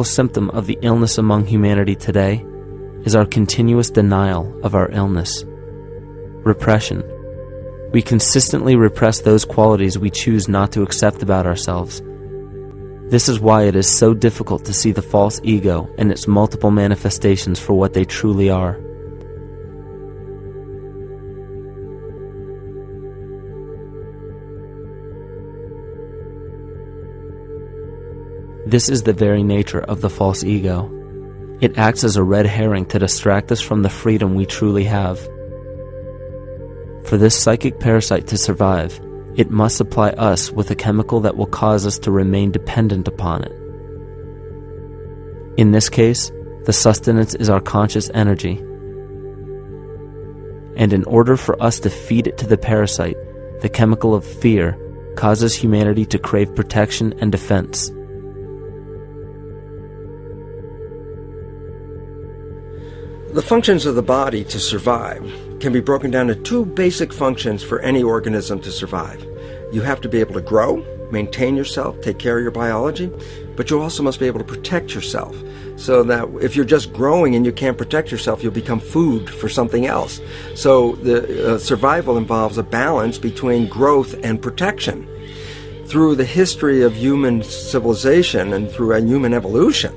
symptom of the illness among humanity today is our continuous denial of our illness. Repression. We consistently repress those qualities we choose not to accept about ourselves. This is why it is so difficult to see the false ego and its multiple manifestations for what they truly are. This is the very nature of the false ego. It acts as a red herring to distract us from the freedom we truly have. For this psychic parasite to survive, it must supply us with a chemical that will cause us to remain dependent upon it. In this case, the sustenance is our conscious energy. And in order for us to feed it to the parasite, the chemical of fear causes humanity to crave protection and defense. The functions of the body to survive can be broken down to two basic functions for any organism to survive. You have to be able to grow, maintain yourself, take care of your biology, but you also must be able to protect yourself, so that if you're just growing and you can't protect yourself, you'll become food for something else. So the survival involves a balance between growth and protection. Through the history of human civilization and through human evolution,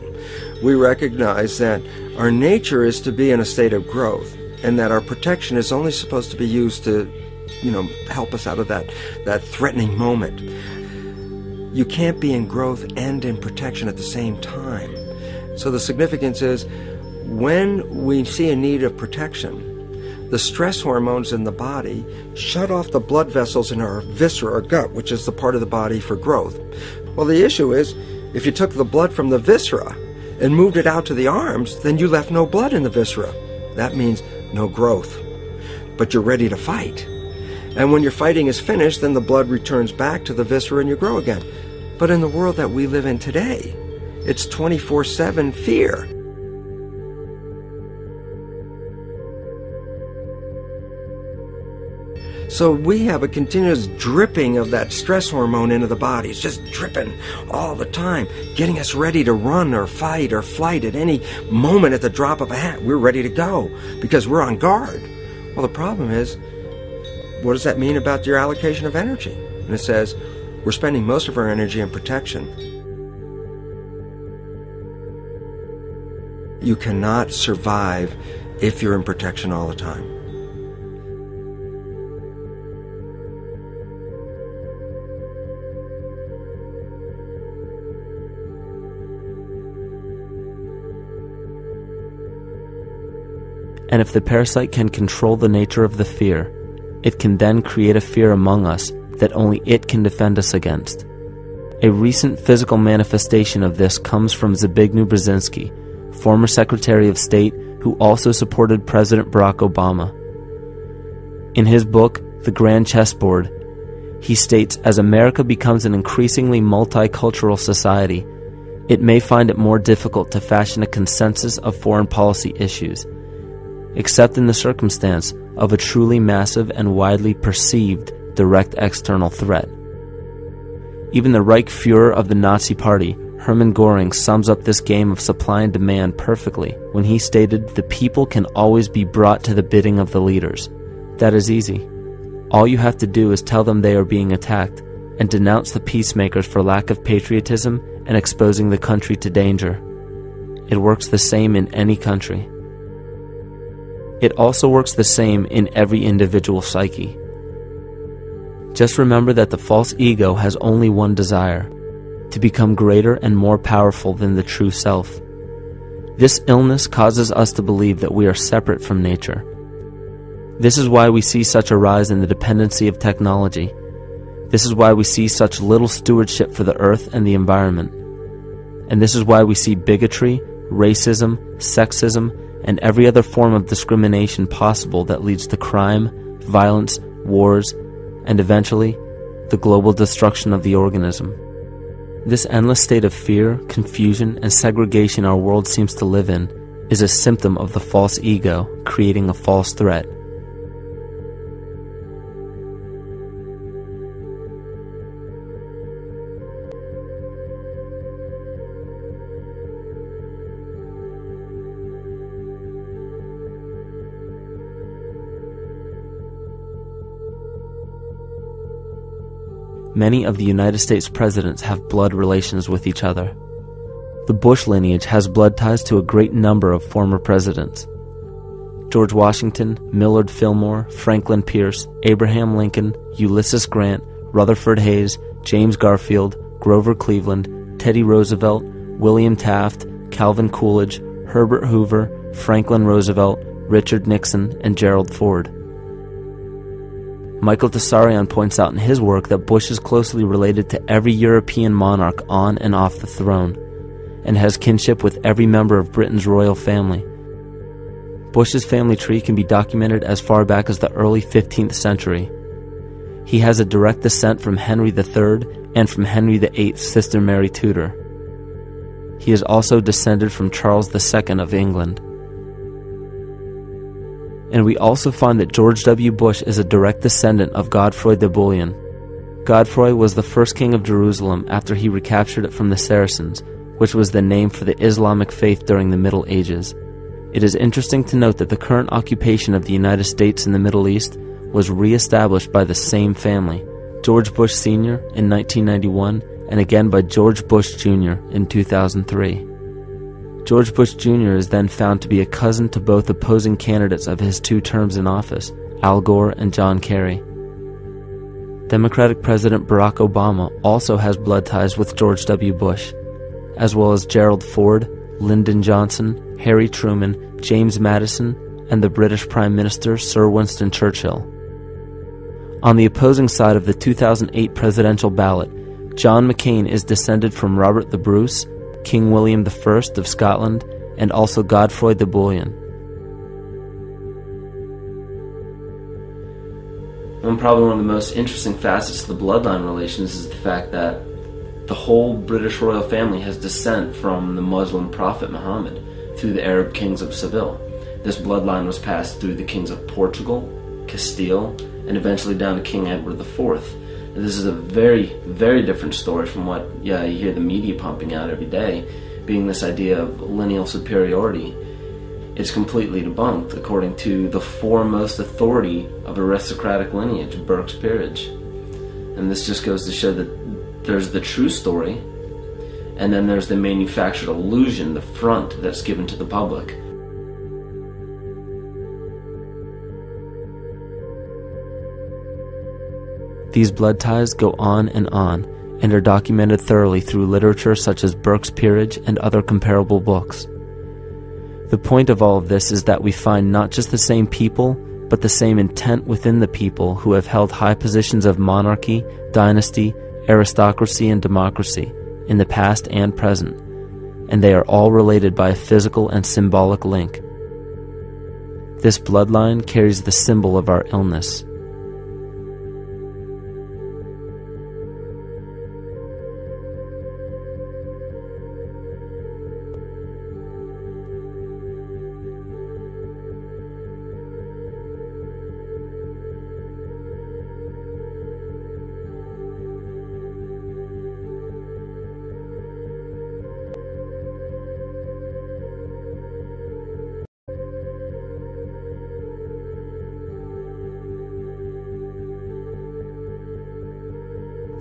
we recognize that our nature is to be in a state of growth, and that our protection is only supposed to be used to, help us out of that threatening moment. You can't be in growth and in protection at the same time. So the significance is, when we see a need of protection, the stress hormones in the body shut off the blood vessels in our viscera or gut, which is the part of the body for growth. Well, the issue is, if you took the blood from the viscera and moved it out to the arms, then you left no blood in the viscera. That means no growth. But you're ready to fight. And when your fighting is finished, then the blood returns back to the viscera and you grow again. But in the world that we live in today, it's 24/7 fear. So we have a continuous dripping of that stress hormone into the body. It's just dripping all the time, getting us ready to run or fight or flight at any moment at the drop of a hat. We're ready to go because we're on guard. Well, the problem is, what does that mean about your allocation of energy? And it says, we're spending most of our energy in protection. You cannot survive if you're in protection all the time. And if the parasite can control the nature of the fear, it can then create a fear among us that only it can defend us against. A recent physical manifestation of this comes from Zbigniew Brzezinski, former Secretary of State who also supported President Barack Obama. In his book, The Grand Chessboard, he states, as America becomes an increasingly multicultural society, it may find it more difficult to fashion a consensus of foreign policy issues, except in the circumstance of a truly massive and widely perceived direct external threat. Even the Reichsfuhrer of the Nazi Party, Hermann Göring, sums up this game of supply and demand perfectly when he stated, "The people can always be brought to the bidding of the leaders." That is easy. All you have to do is tell them they are being attacked and denounce the peacemakers for lack of patriotism and exposing the country to danger. It works the same in any country. It also works the same in every individual psyche. Just remember that the false ego has only one desire: to become greater and more powerful than the true self. This illness causes us to believe that we are separate from nature. This is why we see such a rise in the dependency of technology. This is why we see such little stewardship for the earth and the environment. And this is why we see bigotry, racism, sexism, and every other form of discrimination possible that leads to crime, violence, wars, and eventually, the global destruction of the organism. This endless state of fear, confusion, and segregation our world seems to live in is a symptom of the false ego creating a false threat. many of the United States presidents have blood relations with each other. The Bush lineage has blood ties to a great number of former presidents. George Washington, Millard Fillmore, Franklin Pierce, Abraham Lincoln, Ulysses Grant, Rutherford Hayes, James Garfield, Grover Cleveland, Teddy Roosevelt, William Taft, Calvin Coolidge, Herbert Hoover, Franklin Roosevelt, Richard Nixon, and Gerald Ford. Michael Tsarion points out in his work that Bush is closely related to every European monarch on and off the throne, and has kinship with every member of Britain's royal family. Bush's family tree can be documented as far back as the early 15th century. He has a direct descent from Henry III and from Henry VIII's sister Mary Tudor. He is also descended from Charles II of England. And we also find that George W. Bush is a direct descendant of Godfrey de Bouillon. Godfrey was the first king of Jerusalem after he recaptured it from the Saracens, which was the name for the Islamic faith during the Middle Ages. It is interesting to note that the current occupation of the United States in the Middle East was re-established by the same family, George Bush Sr. in 1991, and again by George Bush Jr. in 2003. George Bush Jr. is then found to be a cousin to both opposing candidates of his 2 terms in office, Al Gore and John Kerry. Democratic President Barack Obama also has blood ties with George W. Bush, as well as Gerald Ford, Lyndon Johnson, Harry Truman, James Madison, and the British Prime Minister Sir Winston Churchill. On the opposing side of the 2008 presidential ballot, John McCain is descended from Robert the Bruce, King William I of Scotland, and also Godfrey de Bouillon. Probably one of the most interesting facets of the bloodline relations is the fact that the whole British royal family has descent from the Muslim prophet Muhammad through the Arab kings of Seville. This bloodline was passed through the kings of Portugal, Castile, and eventually down to King Edward IV. And this is a very, very different story from what you hear the media pumping out every day, being this idea of lineal superiority. It's completely debunked according to the foremost authority of aristocratic lineage, Burke's peerage. And this just goes to show that there's the true story, and then there's the manufactured illusion, the front that's given to the public. These blood ties go on and are documented thoroughly through literature such as Burke's Peerage and other comparable books. The point of all of this is that we find not just the same people, but the same intent within the people who have held high positions of monarchy, dynasty, aristocracy, and democracy in the past and present, and they are all related by a physical and symbolic link. This bloodline carries the symbol of our illness.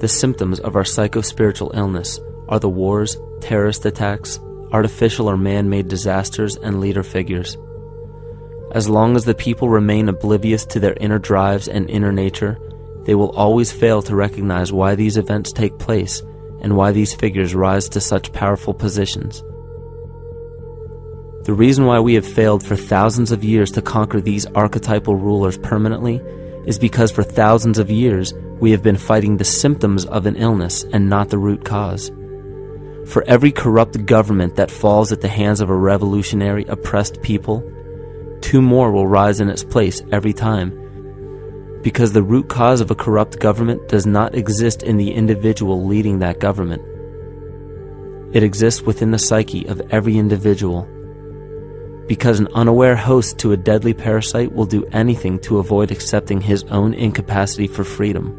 The symptoms of our psycho-spiritual illness are the wars, terrorist attacks, artificial or man-made disasters, and leader figures. As long as the people remain oblivious to their inner drives and inner nature, they will always fail to recognize why these events take place and why these figures rise to such powerful positions. The reason why we have failed for thousands of years to conquer these archetypal rulers permanently is because for thousands of years we have been fighting the symptoms of an illness and not the root cause. For every corrupt government that falls at the hands of a revolutionary, oppressed people, 2 more will rise in its place every time, because the root cause of a corrupt government does not exist in the individual leading that government. It exists within the psyche of every individual, because an unaware host to a deadly parasite will do anything to avoid accepting his own incapacity for freedom.